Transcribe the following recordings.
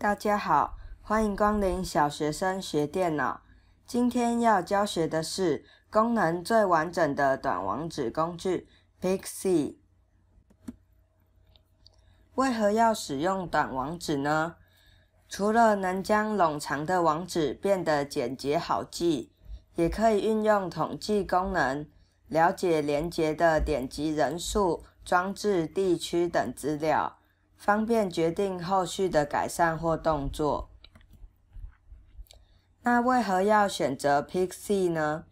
大家好，欢迎光临小学生学电脑。今天要教学的是功能最完整的短网址工具 Pixie。为何要使用短网址呢？除了能将冗长的网址变得简洁好记，也可以运用统计功能，了解连结的点击人数、装置、地区等资料，方便决定后续的改善或动作。那为何要选择 Pixie 呢？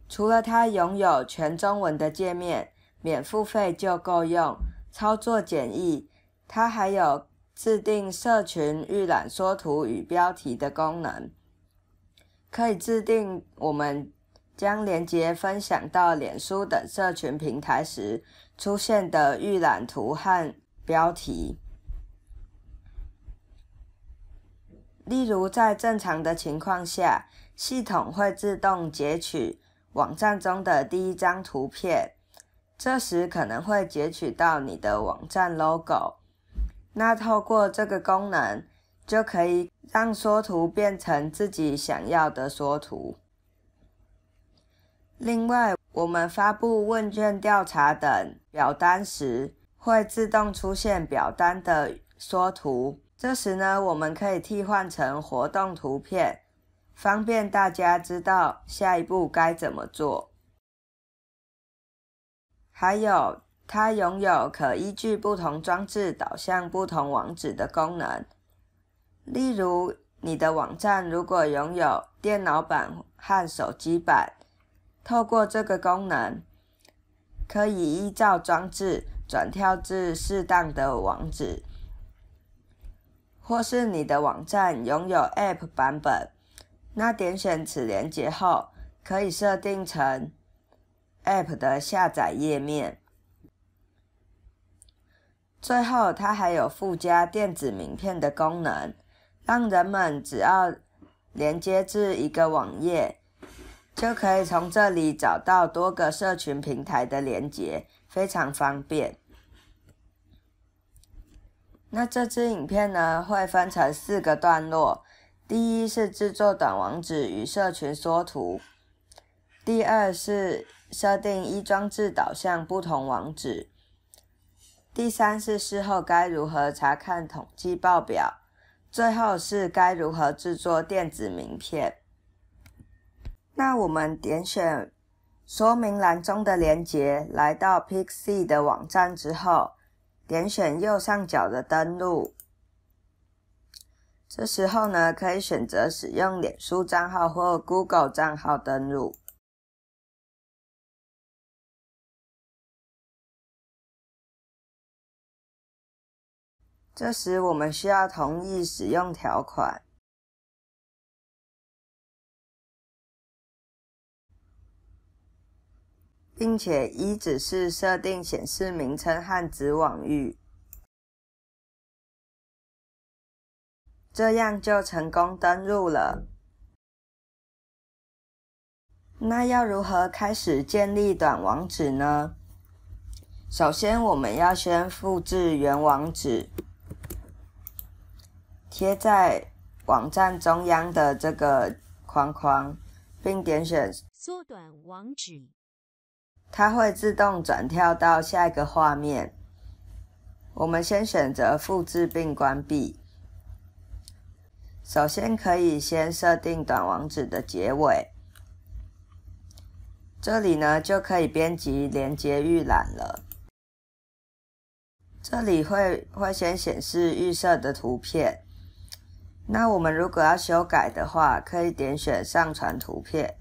除了它拥有全中文的界面，免付费就够用，操作简易，它还有自定社群预览缩图与标题的功能，可以自定我们将连结分享到脸书等社群平台时出现的预览图和标题。例如在正常的情况下，系统会自动截取网站中的第一张图片，这时可能会截取到你的网站 logo。那透过这个功能，就可以让缩图变成自己想要的缩图。另外，我们发布问卷调查等表单时，会自动出现表单的缩图。这时呢，我们可以替换成活动图片，方便大家知道下一步该怎么做。还有，它拥有可依据不同装置导向不同网址的功能。例如，你的网站如果拥有电脑版和手机版，透过这个功能，可以依照装置转跳至适当的网址。或是你的网站拥有 App 版本，那点选此连结后，可以设定成 App 的下载页面。最后，它还有附加电子名片的功能，让人们只要连接至一个网页，就可以从这里找到多个社群平台的连结，非常方便。那这支影片呢，会分成4个段落。第一是制作短网址与社群缩图，第二是设定依装置导向不同网址，第三是事后该如何查看统计报表，最后是该如何制作电子名片。那我们点选说明栏中的连结，来到 Pixie 的网站之后，点选右上角的登录。这时候呢，可以选择使用脸书账号或 Google 账号登录。这时我们需要同意使用条款。并且依指示设定显示名称和子网域，这样就成功登录了。那要如何开始建立短网址呢？首先，我们要先复制原网址，贴在网站中央的这个框框，并点选缩短网址。它会自动转跳到下一个画面。我们先选择复制并关闭。首先可以先设定短网址的结尾。这里呢，就可以编辑连结预览了。这里会先显示预设的图片。那我们如果要修改的话，可以点选上传图片。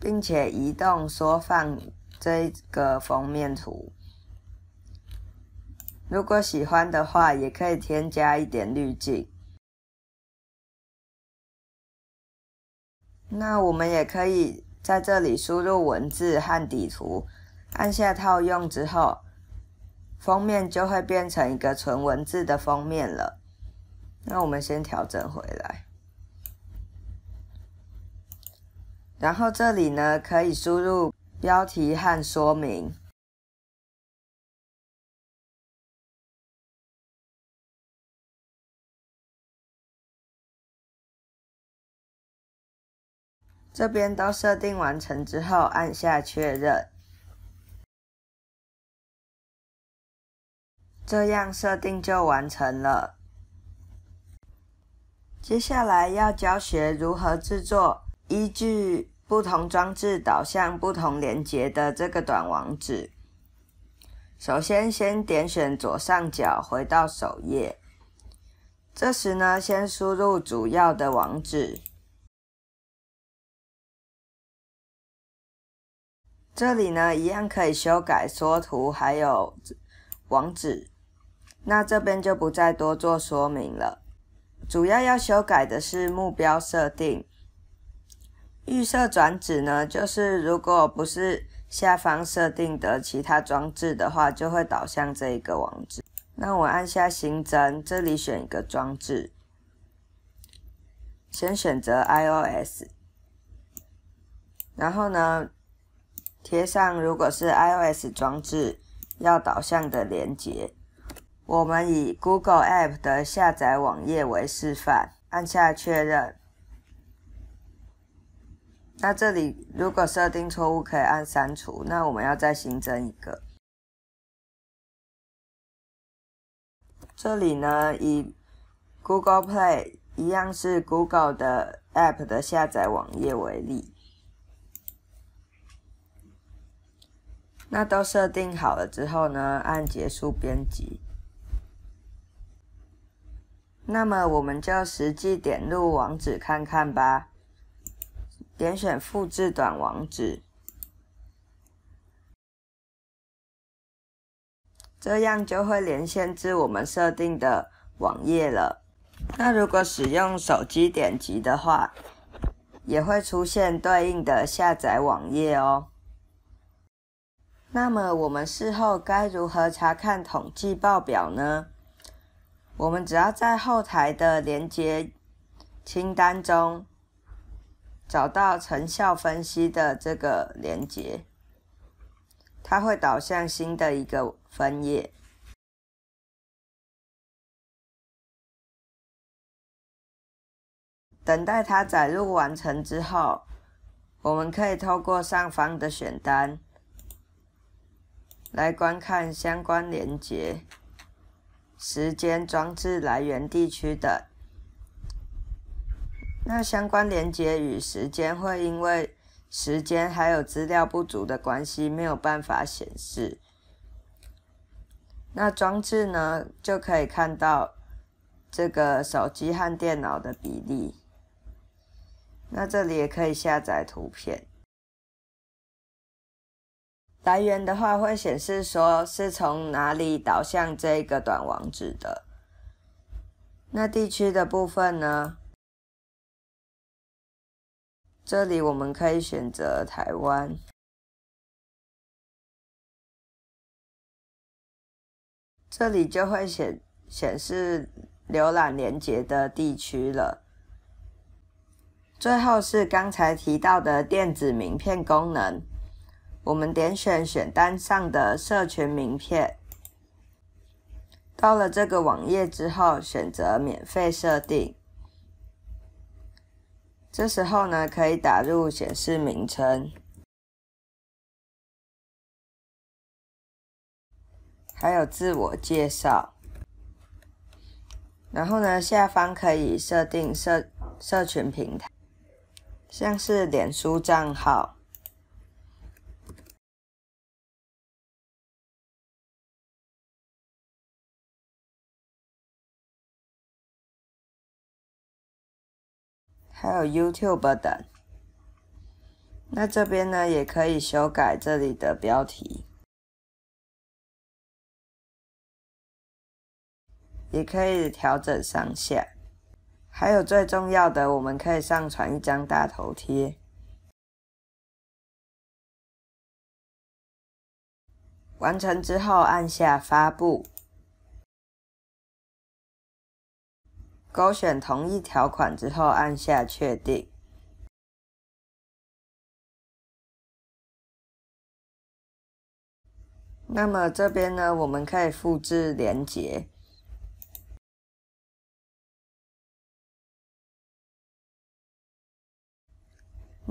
并且移动缩放这个封面图。如果喜欢的话，也可以添加一点滤镜。那我们也可以在这里输入文字和底图，按下套用之后，封面就会变成一个纯文字的封面了。那我们先调整回来。然后这里呢，可以输入标题和说明。这边都设定完成之后，按下确认。这样设定就完成了。接下来要教学如何制作依据不同装置导向不同连结的这个短网址。首先点选左上角回到首页，这时呢，先输入主要的网址。这里呢，一样可以修改缩图还有网址，那这边就不再多做说明了。主要修改的是目标设定。预设转址呢，就是如果不是下方设定的其他装置的话，就会导向这一个网址。那我按下新增，这里选一个装置，先选择 iOS， 然后呢，贴上如果是 iOS 装置要导向的连结。我们以 Google App 的下载网页为示范，按下确认。那这里如果设定错误可以按删除，那我们要再新增一个。这里呢，以 Google Play 一样是 Google 的 App 的下载网页为例。那都设定好了之后呢，按结束编辑。那么我们就实际点入网址看看吧。点选复制短网址，这样就会连线至我们设定的网页了。那如果使用手机点击的话，也会出现对应的下载网页哦。那么我们事后该如何查看统计报表呢？我们只要在后台的连结清单中找到成效分析的这个连结，它会导向新的一个分页。等待它载入完成之后，我们可以透过上方的选单来观看相关连结、时间、装置来源地区等。那相关连结与时间会因为时间还有资料不足的关系没有办法显示。那装置呢，就可以看到这个手机和电脑的比例。那这里也可以下载图片。来源的话会显示说是从哪里导向这个短网址的。那地区的部分呢，这里我们可以选择台湾。这里就会显示浏览连结的地区了。最后是刚才提到的电子名片功能，我们点选选单上的社群名片，到了这个网页之后，选择免费设定。这时候呢，可以打入显示名称，还有自我介绍。然后呢，下方可以设定社群平台，像是脸书账号。还有 YouTube 等。那这边呢，也可以修改这里的标题，也可以调整上下。还有最重要的，我们可以上传一张大头贴。完成之后按下发布，勾选同意条款之后按下确定。那么这边呢，我们可以复制连结。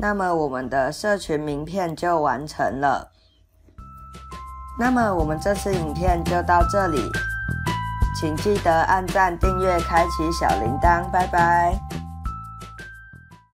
那么我们的社群名片就完成了。那么我们这次影片就到这里，请记得按赞、订阅、开启小铃铛，拜拜。